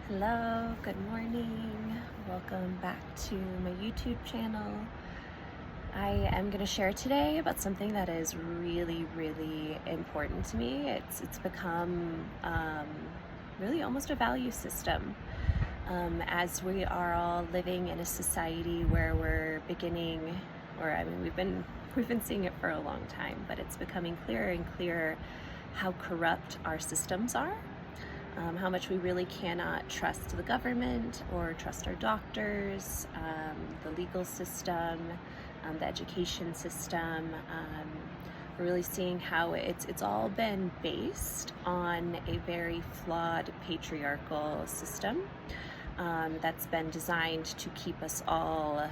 Hello, good morning. Welcome back to my YouTube channel. I am going to share today about something that is really, really important to me. It's become really almost a value system as we are all living in a society where we're beginning, we've been seeing it for a long time, but it's becoming clearer and clearer how corrupt our systems are. How much we really cannot trust the government or trust our doctors, the legal system, the education system. We're really seeing how it's all been based on a very flawed patriarchal system that's been designed to keep us all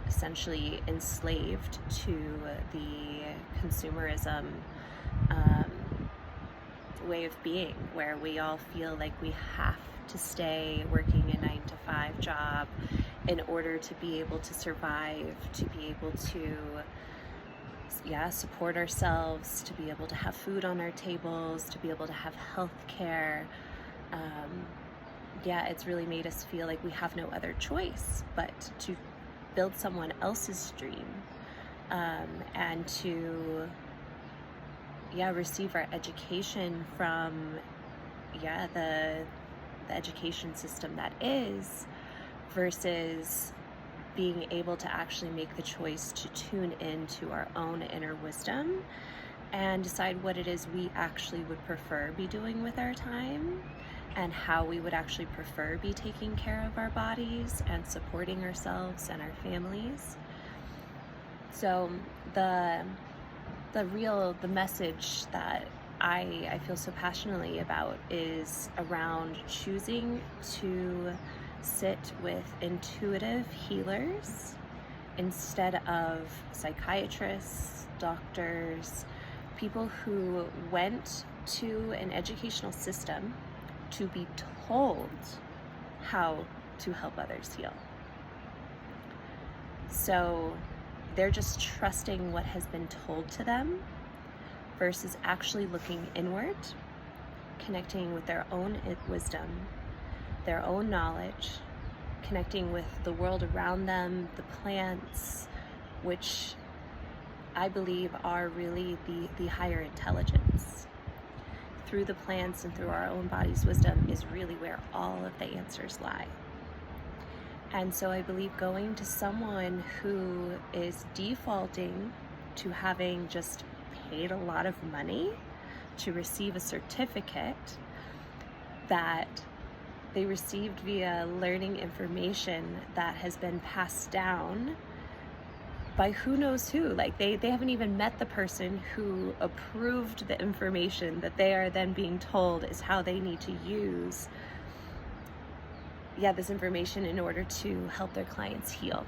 essentially enslaved to the consumerism way of being, where we all feel like we have to stay working a 9-to-5 job in order to be able to survive, to be able to support ourselves, to be able to have food on our tables, to be able to have health care. It's really made us feel like we have no other choice but to build someone else's dream, and to receive our education from the education system that is, versus being able to actually make the choice to tune into our own inner wisdom and decide what it is we actually would prefer be doing with our time, and how we would actually prefer be taking care of our bodies and supporting ourselves and our families. So the message that I feel so passionately about is around choosing to sit with intuitive healers instead of psychiatrists, doctors, people who went to an educational system to be told how to help others heal. So they're just trusting what has been told to them versus actually looking inward, connecting with their own wisdom, their own knowledge, connecting with the world around them, the plants, which I believe are really the higher intelligence. Through the plants and through our own body's wisdom is really where all of the answers lie. And so I believe going to someone who is defaulting to having just paid a lot of money to receive a certificate that they received via learning information that has been passed down by who knows who. Like they haven't even met the person who approved the information that they are then being told is how they need to use this information in order to help their clients heal.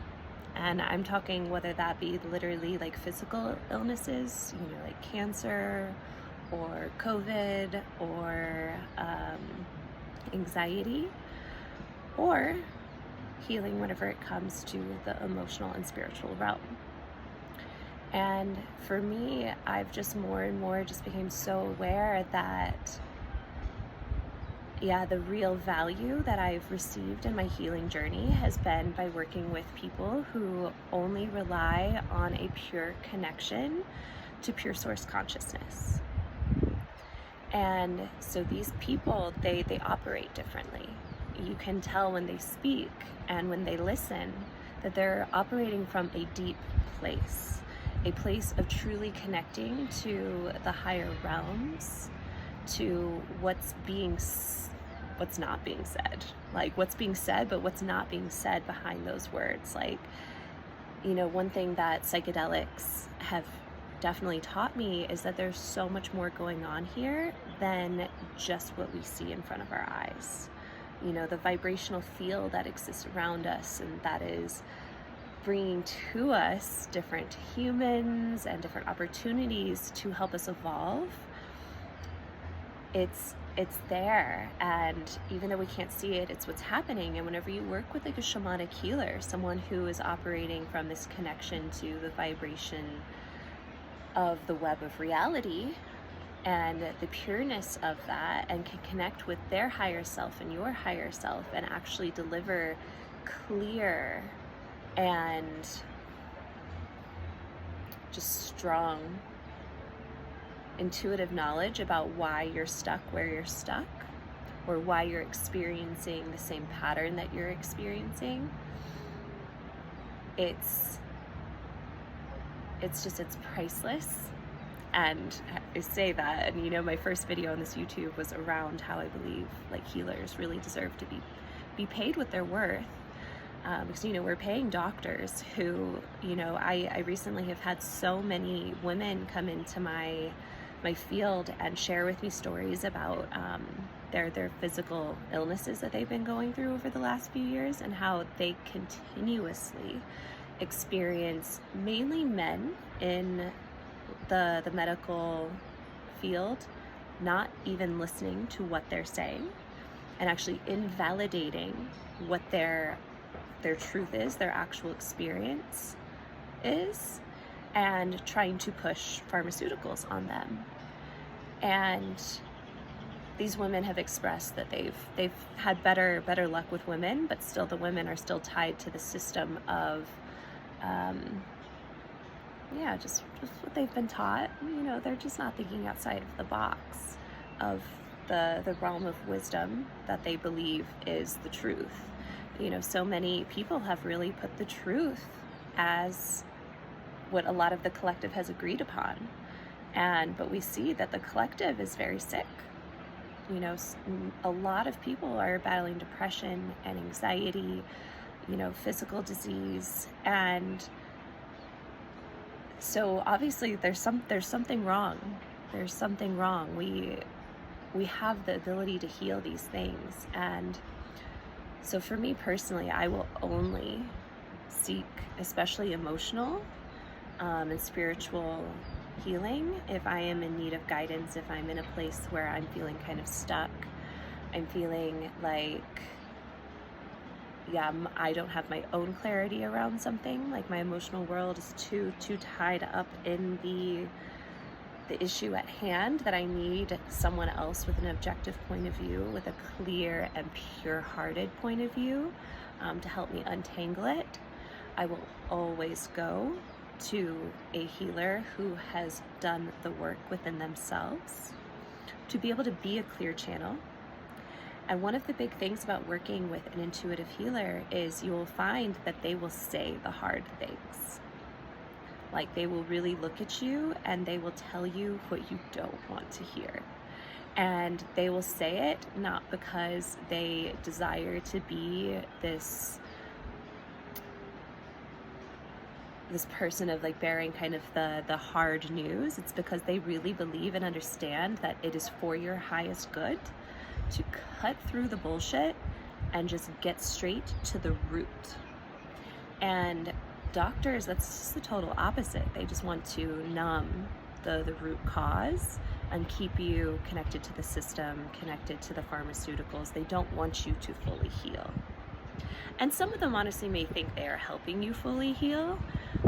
And I'm talking whether that be literally like physical illnesses, like cancer or COVID or anxiety, or healing whenever it comes to the emotional and spiritual realm. And for me, I've just more and more just became so aware that the real value that I've received in my healing journey has been by working with people who only rely on a pure connection to pure source consciousness. And so these people, they operate differently. You can tell when they speak and when they listen that they're operating from a deep place, a place of truly connecting to the higher realms, to what's not being said, like what's being said, but what's not being said behind those words. Like, one thing that psychedelics have definitely taught me is that there's so much more going on here than just what we see in front of our eyes. The vibrational field that exists around us, and that is bringing to us different humans and different opportunities to help us evolve. It's there, and even though we can't see it, it's what's happening. And whenever you work with like a shamanic healer, someone who is operating from this connection to the vibration of the web of reality, and the pureness of that, and can connect with their higher self and your higher self and actually deliver clear and just strong intuitive knowledge about why you're stuck where you're stuck, or why you're experiencing the same pattern that you're experiencing. It's priceless. And I say that, and you know, my first video on this YouTube was around how I believe like healers really deserve to be paid what they're worth. Because, you know, we're paying doctors who, you know, I recently have had so many women come into my field and share with me stories about their physical illnesses that they've been going through over the last few years, and how they continuously experience, mainly men in the medical field, not even listening to what they're saying and actually invalidating what their truth is, their actual experience is, and trying to push pharmaceuticals on them. And these women have expressed that they've had better luck with women, but still the women are still tied to the system of just what they've been taught. You know, they're just not thinking outside of the box of the realm of wisdom that they believe is the truth. You know, so many people have really put the truth as what a lot of the collective has agreed upon. But we see that the collective is very sick. You know, a lot of people are battling depression and anxiety, you know, physical disease. And so obviously there's something wrong. There's something wrong. We have the ability to heal these things. And so for me personally, I will only seek, especially emotional and spiritual healing, if I am in need of guidance, if I'm in a place where I'm feeling kind of stuck, I'm feeling like, I don't have my own clarity around something, like my emotional world is too tied up in the issue at hand, that I need someone else with an objective point of view, with a clear and pure-hearted point of view, to help me untangle it. I will always go to a healer who has done the work within themselves to be able to be a clear channel. And one of the big things about working with an intuitive healer is you will find that they will say the hard things. Like, they will really look at you and they will tell you what you don't want to hear. And they will say it not because they desire to be this person of like bearing kind of the hard news. It's because they really believe and understand that it is for your highest good to cut through the bullshit and just get straight to the root. And doctors, that's just the total opposite. They just want to numb the root cause and keep you connected to the system, connected to the pharmaceuticals. They don't want you to fully heal. And some of them honestly may think they are helping you fully heal,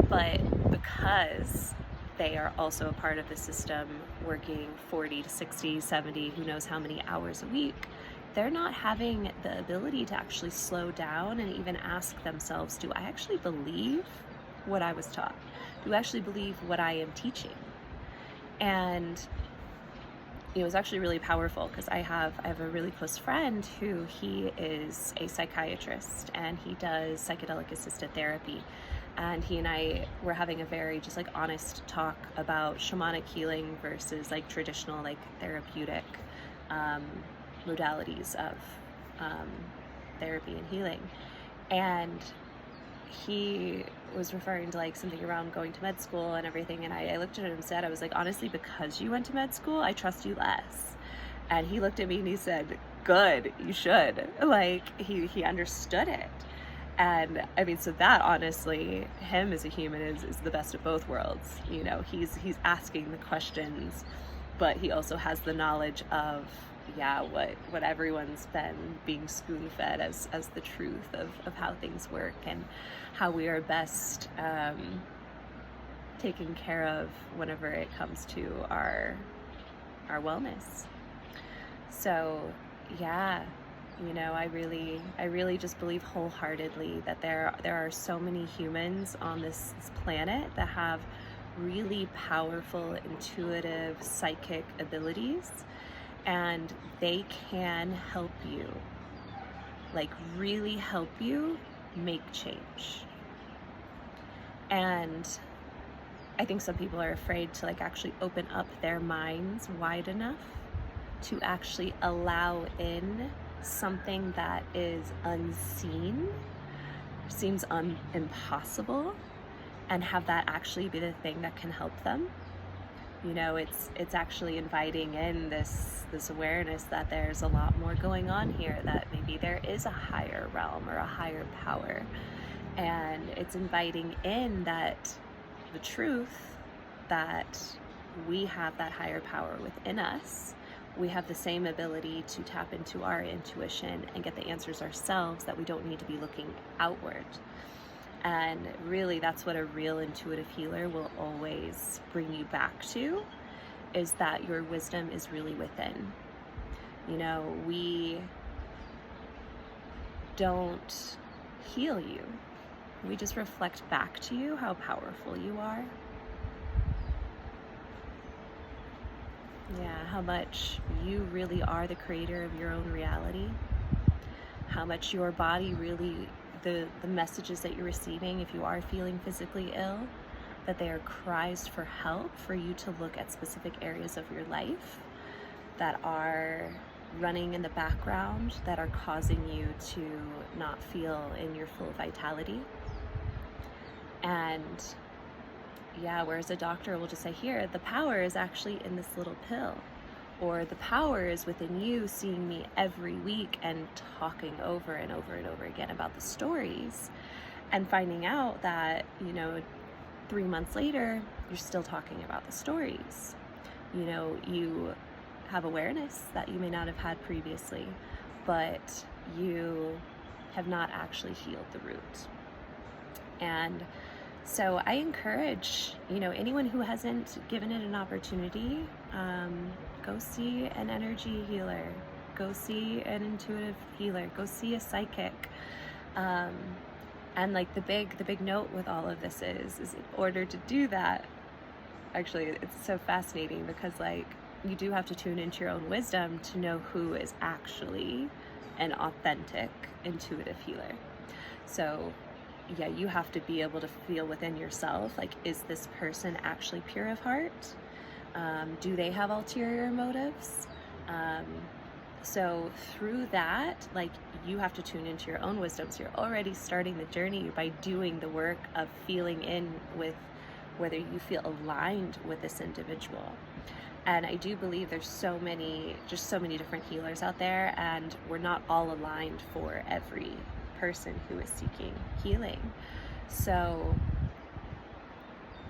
but because they are also a part of the system, working 40 to 60, 70, who knows how many hours a week, they're not having the ability to actually slow down and even ask themselves, do I actually believe what I was taught? Do I actually believe what I am teaching? And it was actually really powerful because I have a really close friend who he is a psychiatrist and he does psychedelic assisted therapy. And he and I were having a very just like honest talk about shamanic healing versus like traditional like therapeutic modalities of therapy and healing. And he was referring to like something around going to med school and everything, and I looked at him and said, I was like, honestly, because you went to med school, I trust you less. And he looked at me and he said, good, you should. Like, he understood it. And I mean, so that honestly, him as a human is the best of both worlds. You know, he's asking the questions, but he also has the knowledge of what everyone's been being spoon-fed as the truth of how things work and how we are best taken care of whenever it comes to our our wellness. So yeah, I really just believe wholeheartedly that there are so many humans on this planet that have really powerful, intuitive, psychic abilities, and they can help you, like really help you make change. And I think some people are afraid to like actually open up their minds wide enough to actually allow in something that is unseen, seems impossible, and have that actually be the thing that can help them. It's actually inviting in this awareness that there's a lot more going on here, that maybe there is a higher realm or a higher power, and it's inviting in that the truth that we have that higher power within us. We have the same ability to tap into our intuition and get the answers ourselves, that we don't need to be looking outward. And really, that's what a real intuitive healer will always bring you back to, is that your wisdom is really within. We don't heal you. We just reflect back to you how powerful you are. Yeah, how much you really are the creator of your own reality. How much your body really, the messages that you're receiving, if you are feeling physically ill, that they are cries for help, for you to look at specific areas of your life that are running in the background, that are causing you to not feel in your full vitality. And yeah, whereas a doctor will just say, here, the power is actually in this little pill, or the power is within you seeing me every week and talking over and over and over again about the stories, and finding out that 3 months later you're still talking about the stories. You have awareness that you may not have had previously, but you have not actually healed the root. And so I encourage, anyone who hasn't given it an opportunity, go see an energy healer, go see an intuitive healer, go see a psychic. And like the big note with all of this is in order to do that, actually it's so fascinating, because like you do have to tune into your own wisdom to know who is actually an authentic intuitive healer. So yeah, you have to be able to feel within yourself, like, is this person actually pure of heart? Do they have ulterior motives? So through that, like, you have to tune into your own wisdom. So you're already starting the journey by doing the work of feeling in with whether you feel aligned with this individual. And I do believe there's so many different healers out there, and we're not all aligned for every person who is seeking healing. So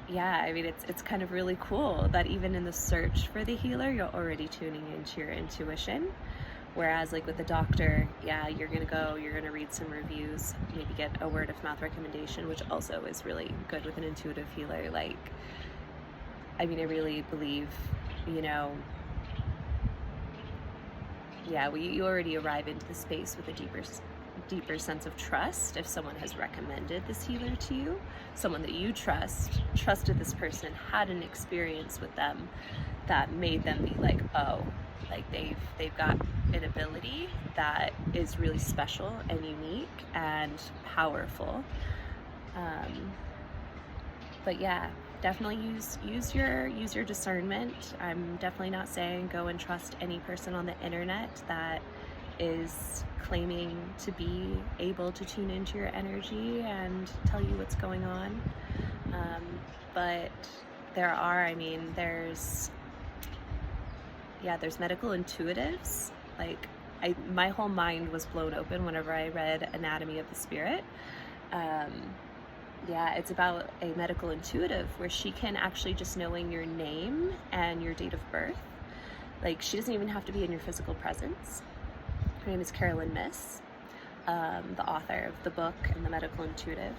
yeah, I mean, it's kind of really cool that even in the search for the healer, you're already tuning into your intuition. Whereas like with the doctor, yeah, you're gonna read some reviews, maybe get a word of mouth recommendation, which also is really good with an intuitive healer. Like, I mean, I really believe, yeah, you already arrive into the space with a deeper sense of trust if someone has recommended this healer to you, someone that you trusted this person, had an experience with them that made them be like, oh, like they've got an ability that is really special and unique and powerful. But yeah, definitely use your discernment. I'm definitely not saying go and trust any person on the internet that is claiming to be able to tune into your energy and tell you what's going on. But there's medical intuitives. Like, my whole mind was blown open whenever I read Anatomy of the Spirit. It's about a medical intuitive where she can actually, just knowing your name and your date of birth, like, she doesn't even have to be in your physical presence. Her name is Carolyn Miss, the author of the book and the medical intuitive.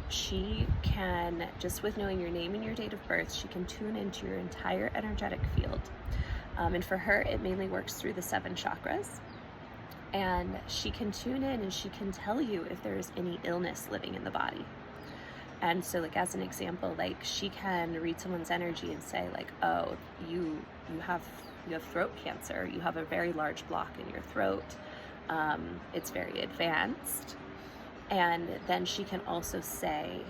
She can, just with knowing your name and your date of birth, she can tune into your entire energetic field, And for her, it mainly works through the 7 chakras. And she can tune in and she can tell you if there's any illness living in the body. And so, like, as an example, like, she can read someone's energy and say, like, oh, you have throat cancer, you have a very large block in your throat, it's very advanced. And then she can also say,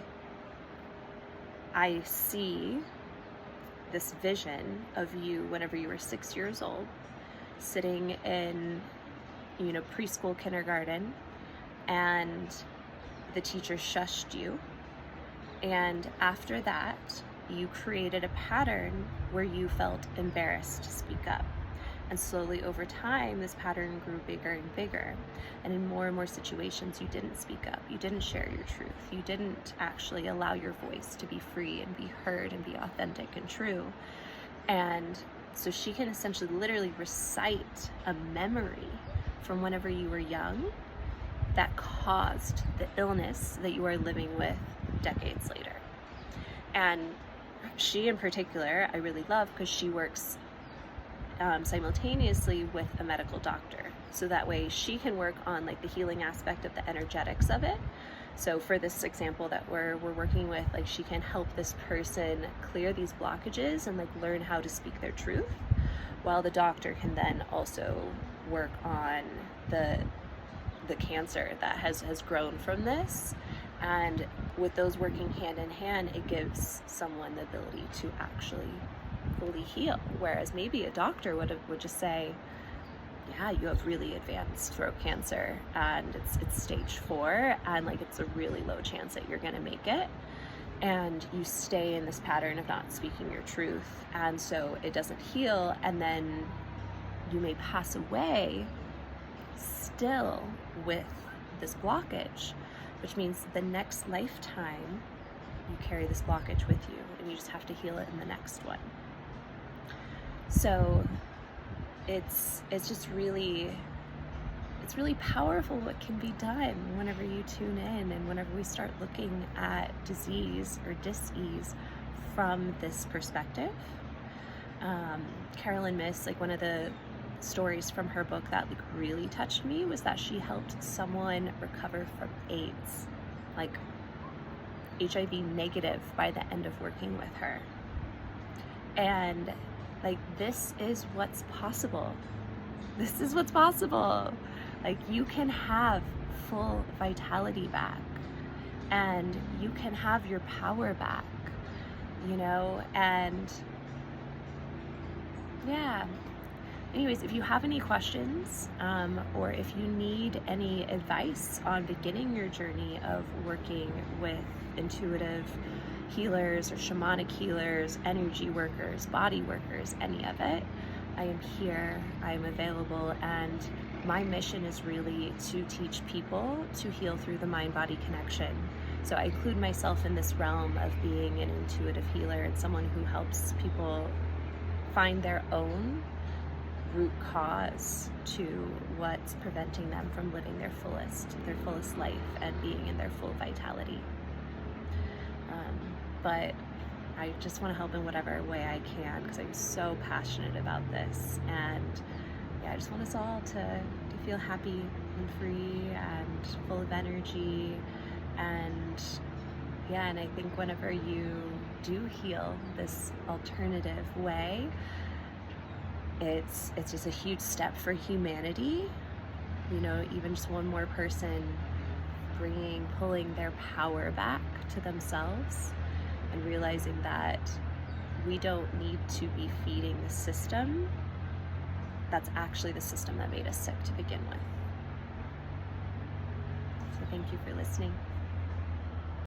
I see this vision of you whenever you were 6 years old, sitting in, preschool, kindergarten, and the teacher shushed you. And after that, you created a pattern where you felt embarrassed to speak up. And slowly over time, this pattern grew bigger and bigger. And in more and more situations, you didn't speak up. You didn't share your truth. You didn't actually allow your voice to be free and be heard and be authentic and true. And so she can essentially literally recite a memory from whenever you were young that caused the illness that you are living with decades later. And she in particular, I really love, because she works simultaneously with a medical doctor. So that way she can work on like the healing aspect of the energetics of it. So for this example that we're working with, like, she can help this person clear these blockages and like learn how to speak their truth, while the doctor can then also work on the cancer that has grown from this. And with those working hand in hand, it gives someone the ability to actually fully heal. Whereas maybe a doctor would just say, yeah, you have really advanced throat cancer and it's stage 4, and like it's a really low chance that you're gonna make it. And you stay in this pattern of not speaking your truth, and so it doesn't heal, and then you may pass away still with this blockage, which means the next lifetime you carry this blockage with you, and you just have to heal it in the next one. So it's just really, it's really powerful what can be done whenever you tune in and whenever we start looking at disease or dis-ease from this perspective. Carolyn Myss, like, one of the stories from her book that like really touched me was that she helped someone recover from AIDS, like HIV negative, by the end of working with her. And like, this is what's possible. This is what's possible. Like, you can have full vitality back, and you can have your power back, and yeah. Anyways, if you have any questions, or if you need any advice on beginning your journey of working with intuitive healers or shamanic healers, energy workers, body workers, any of it, I am here, I am available, and my mission is really to teach people to heal through the mind-body connection. So I include myself in this realm of being an intuitive healer and someone who helps people find their own root cause to what's preventing them from living their fullest life and being in their full vitality. But I just want to help in whatever way I can, because I'm so passionate about this. And yeah, I just want us all to feel happy and free and full of energy. And yeah, and I think whenever you do heal this alternative way, it's just a huge step for humanity. Even just one more person pulling their power back to themselves and realizing that we don't need to be feeding the system. That's actually the system that made us sick to begin with. So thank you for listening.